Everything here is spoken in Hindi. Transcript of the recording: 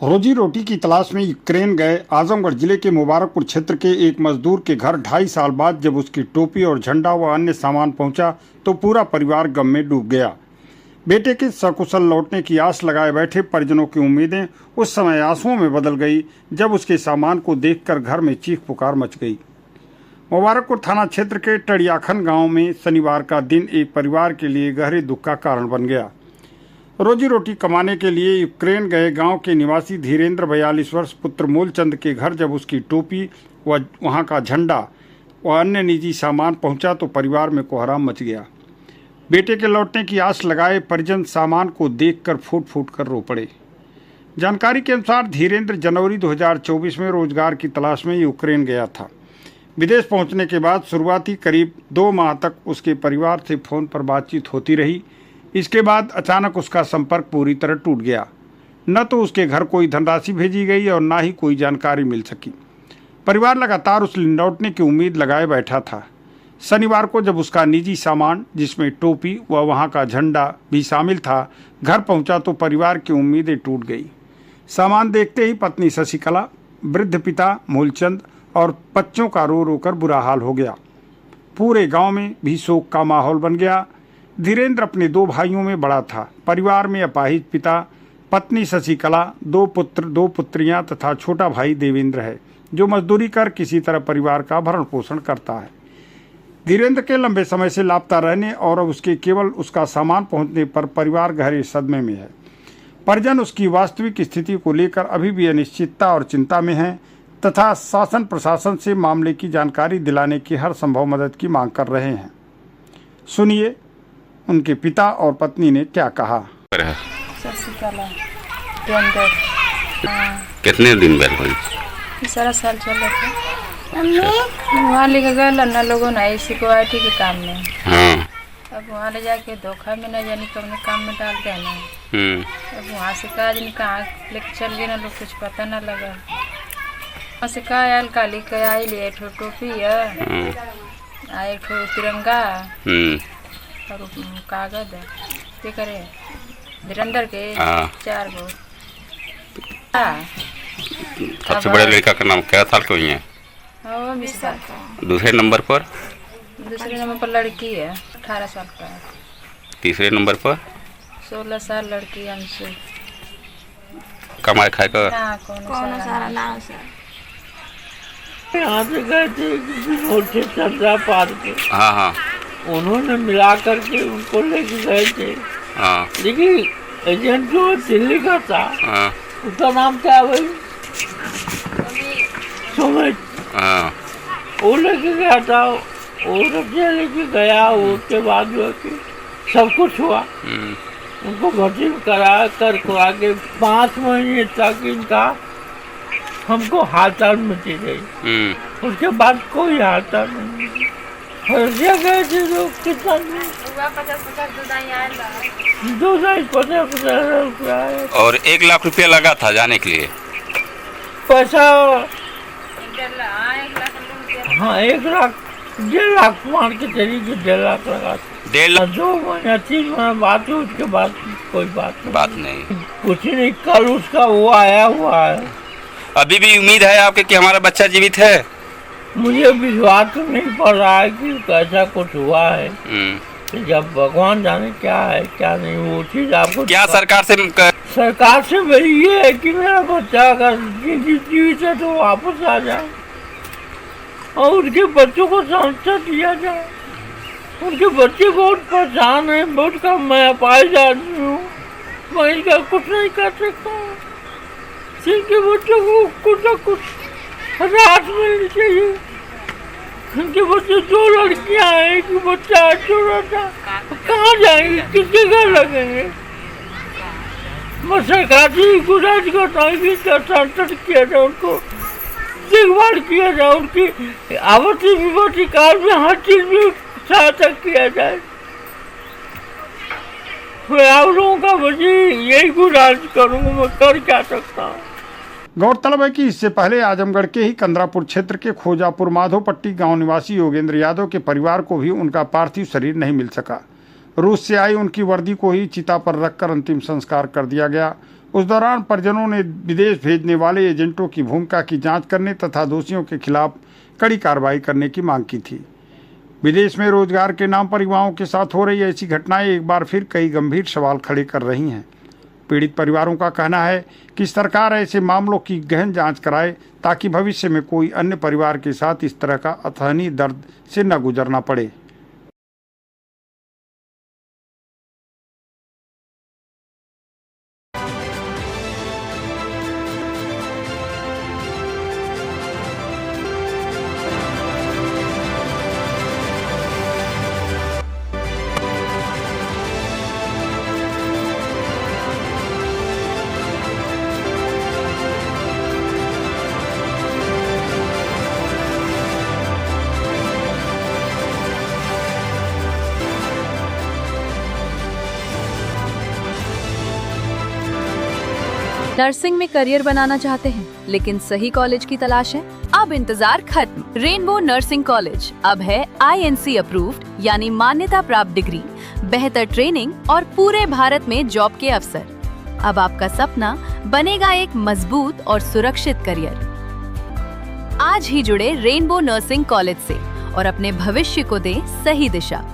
रोजी रोटी की तलाश में यूक्रेन गए आजमगढ़ जिले के मुबारकपुर क्षेत्र के एक मजदूर के घर 2.5 साल बाद जब उसकी टोपी और झंडा व अन्य सामान पहुंचा तो पूरा परिवार गम में डूब गया। बेटे के सकुशल लौटने की आस लगाए बैठे परिजनों की उम्मीदें उस समय आंसुओं में बदल गई जब उसके सामान को देखकर घर में चीख पुकार मच गई। मुबारकपुर थाना क्षेत्र के टड़ियाखन गांव में शनिवार का दिन एक परिवार के लिए गहरे दुख का कारण बन गया। रोजी रोटी कमाने के लिए यूक्रेन गए गांव के निवासी धीरेन्द्र 42 वर्ष पुत्र मूलचंद के घर जब उसकी टोपी व वहां का झंडा व अन्य निजी सामान पहुंचा तो परिवार में कोहराम मच गया। बेटे के लौटने की आस लगाए परिजन सामान को देखकर फूट फूट कर रो पड़े। जानकारी के अनुसार धीरेन्द्र जनवरी 2024 में रोजगार की तलाश में यूक्रेन गया था। विदेश पहुंचने के बाद शुरुआती करीब 2 माह तक उसके परिवार से फ़ोन पर बातचीत होती रही। इसके बाद अचानक उसका संपर्क पूरी तरह टूट गया। न तो उसके घर कोई धनराशि भेजी गई और न ही कोई जानकारी मिल सकी। परिवार लगातार उस लौटने की उम्मीद लगाए बैठा था। शनिवार को जब उसका निजी सामान जिसमें टोपी व वहां का झंडा भी शामिल था घर पहुंचा तो परिवार की उम्मीदें टूट गई। सामान देखते ही पत्नी शशिकला, वृद्ध पिता मूलचंद और बच्चों का रो रो कर बुरा हाल हो गया। पूरे गांव में भी शोक का माहौल बन गया। धीरेन्द्र अपने 2 भाइयों में बड़ा था। परिवार में अपाहिज पिता, पत्नी शशिकला, 2 पुत्र 2 पुत्रियां तथा छोटा भाई देवेंद्र है जो मजदूरी कर किसी तरह परिवार का भरण पोषण करता है। धीरेन्द्र के लंबे समय से लापता रहने और अब उसके केवल उसका सामान पहुंचने पर परिवार गहरे सदमे में है। परिजन उसकी वास्तविक स्थिति को लेकर अभी भी अनिश्चितता और चिंता में हैं तथा शासन प्रशासन से मामले की जानकारी दिलाने की हर संभव मदद की मांग कर रहे हैं। सुनिए उनके पिता और पत्नी ने क्या कहा। शशिकला कितने दिन बैल हुई? सारा साल चल रहा था। वहाँ लेके गए लन्ना लोगों ने सिक्योरिटी के काम में। हाँ। अब वहाँ ले जाके धोखा में न जाने कब काम में डाल के ना। अब वहाँ से कहा नहीं कहाँ लेके चल गए ना लोग कुछ पता न लगा। वहाँ से कहा आयल काली के आई लिए एक टोपी है, एक तिरंगा और कागज है करे धीरेन्द्र के 4 गो। सबसे बड़े लड़का का नाम क्या साल के हुई है? दूसरे नंबर पर लड़की है 18 साल का। तीसरे नंबर पर 16 साल लड़की अंशु। कमाए खाए का कौन सारा नाम से यहाँ से गए थे किसी चंद्रा पार्क। हाँ हाँ। उन्होंने मिला करके उनको लेके गए थे। हाँ। लेकिन एजेंट जो दिल्ली का था, हाँ। उसका नाम क्या है भाई? सुमित। हाँ। वो लेके गया था, वो रजिया लेके गया। उसके बाद जो है कि सब कुछ हुआ। उनको भर्ती करा के 5 महीने तक इनका हमको हालचाल मिलती रही। उसके बाद कोई हालचाल नहीं। गए थे लोग कितना 50 और 1 लाख रुपया लगा था जाने के लिए। पैसा हाँ 1 लाख 1.5 लाख मान के चलिए 1.5 लाख लगा। 1.5 लाख 2 महीना 3 महीना बात हुई। उसके बाद कोई बात नहीं। कुछ नहीं। कल उसका वो आया हुआ है। अभी भी उम्मीद है आपके कि हमारा बच्चा जीवित है? मुझे विश्वास तो नहीं पड़ रहा है कि ऐसा कुछ हुआ है। जब भगवान जाने क्या है क्या नहीं वो चीज आपको क्या सरकार से मेरी ये है कि मेरा बच्चा अगर जीवित है तो वापस आ जाए और उनके बच्चों को संस्था दिया जाए। उनके बच्चे बहुत परेशान हैं, बहुत कम। मैं अपाहिज आदमी हूँ, मैं इनका कुछ नहीं कर सकता हूँ। जिनके बच्चों को कुछ न कुछ राहत मिलनी चाहिए। उनके बच्चे 2 लड़कियां हैं, एक बच्चा छोटा था। कहाँ जाएंगे, किसके घर लगेंगे? मैं सरकार से गुजारिश करता हूँ कि संतुष्ट किया जाए, उनको देखभाल किया जाए, उनकी आवर्ती विपत्ति काल में हर चीज में सहायता किया जाए। मैं आप लोगों का बच्चे यही गुजारिश करूँगा। मैं कर क्या सकता हूँ। गौरतलब है कि इससे पहले आजमगढ़ के ही कंदरापुर क्षेत्र के खोजापुर माधोपट्टी गांव निवासी योगेंद्र यादव के परिवार को भी उनका पार्थिव शरीर नहीं मिल सका। रूस से आई उनकी वर्दी को ही चिता पर रखकर अंतिम संस्कार कर दिया गया। उस दौरान परिजनों ने विदेश भेजने वाले एजेंटों की भूमिका की जांच करने तथा दोषियों के खिलाफ कड़ी कार्रवाई करने की मांग की थी। विदेश में रोजगार के नाम पर युवाओं के साथ हो रही ऐसी घटनाएं एक बार फिर कई गंभीर सवाल खड़े कर रही हैं। पीड़ित परिवारों का कहना है कि सरकार ऐसे मामलों की गहन जांच कराए ताकि भविष्य में कोई अन्य परिवार के साथ इस तरह का अथाहनीय दर्द से न गुजरना पड़े। नर्सिंग में करियर बनाना चाहते हैं लेकिन सही कॉलेज की तलाश है? अब इंतजार खत्म। रेनबो नर्सिंग कॉलेज अब है INC अप्रूव्ड यानी मान्यता प्राप्त डिग्री, बेहतर ट्रेनिंग और पूरे भारत में जॉब के अवसर। अब आपका सपना बनेगा एक मजबूत और सुरक्षित करियर। आज ही जुड़े रेनबो नर्सिंग कॉलेज से और अपने भविष्य को दें सही दिशा।